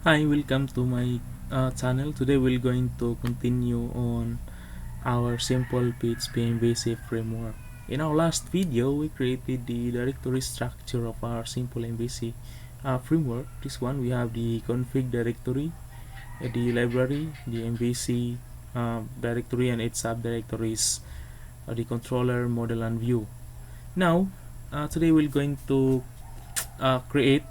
Hi, welcome to my channel. Today we're going to continue on our simple PHP MVC framework. In our last video, we created the directory structure of our simple MVC framework. This one we have the config directory, the library, the MVC directory and its subdirectories, the controller, model, and view. Now, today we're going to create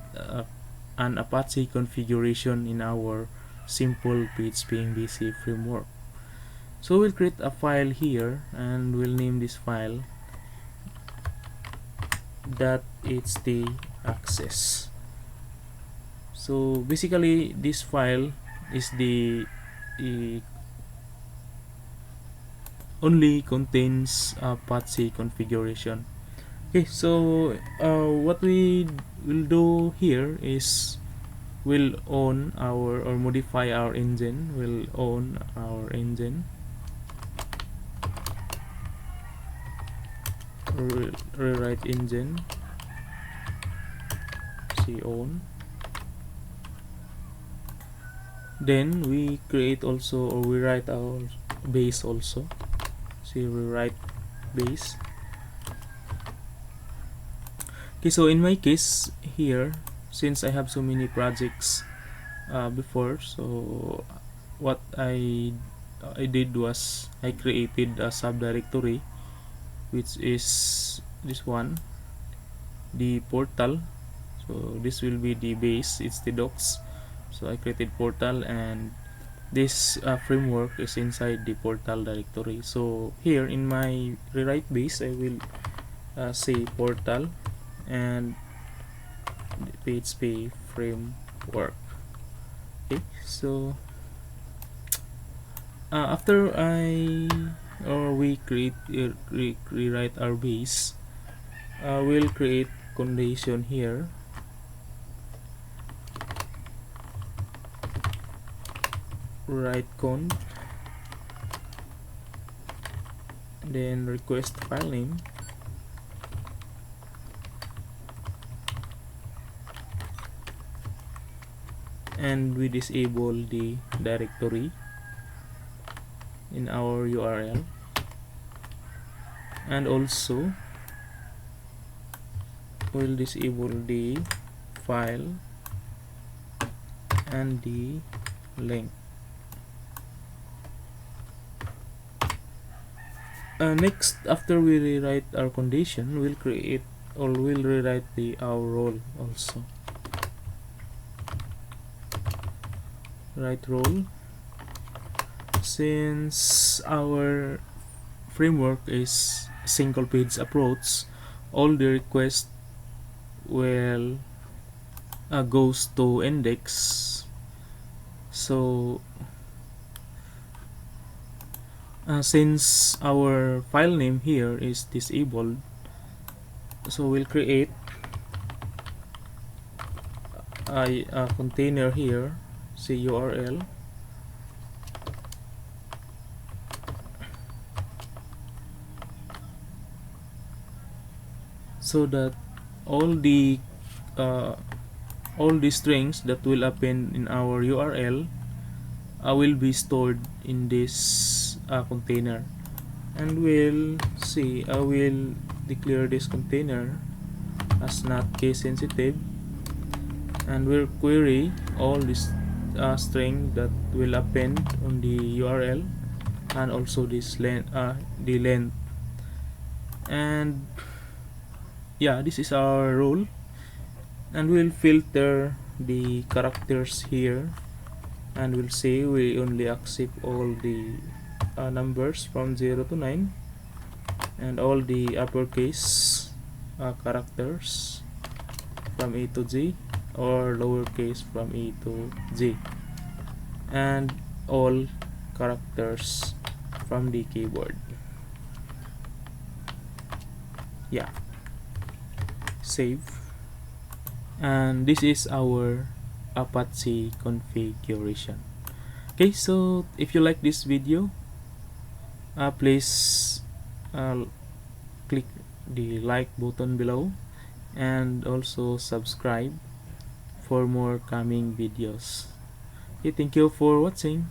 an Apache configuration in our simple PHP MVC framework. So we'll create a file here and we'll name this file .htAccess. So basically this file is the only contains Apache configuration. Okay, so what we will do here is we'll own our or modify our engine. We'll own our engine, rewrite engine, see own. Then we create also, or we write our base also. See rewrite base. Okay, so in my case here, since I have so many projects before, so what I did was I created a subdirectory, which is this one, the portal. So this will be the base, it's the docs. So I created portal, and this framework is inside the portal directory. So here in my rewrite base, I will say portal and PHP framework. Okay, so after we create rewrite our base, we'll create condition here. Write const, then request file name, and we disable the directory in our URL, and also we'll disable the file and the link. Next, after we rewrite our condition, we'll create or we'll rewrite our role also. Write role. Since our framework is single page approach, all the requests will goes to index. So since our file name here is disabled, so we'll create a container here, say URL, so that all the strings that will append in our URL will be stored in this container. And we'll see, I will declare this container as not case sensitive, and we'll query all this string that will append on the URL, and also this length, the length. And yeah, this is our rule, and we'll filter the characters here, and we'll say we only accept all the numbers from 0 to 9, and all the uppercase characters from A to Z, or lowercase from A to Z, and all characters from the keyboard. Yeah, save. And this is our Apache configuration. Okay, so if you like this video, please click the like button below, and also subscribe for more coming videos. Okay, thank you for watching.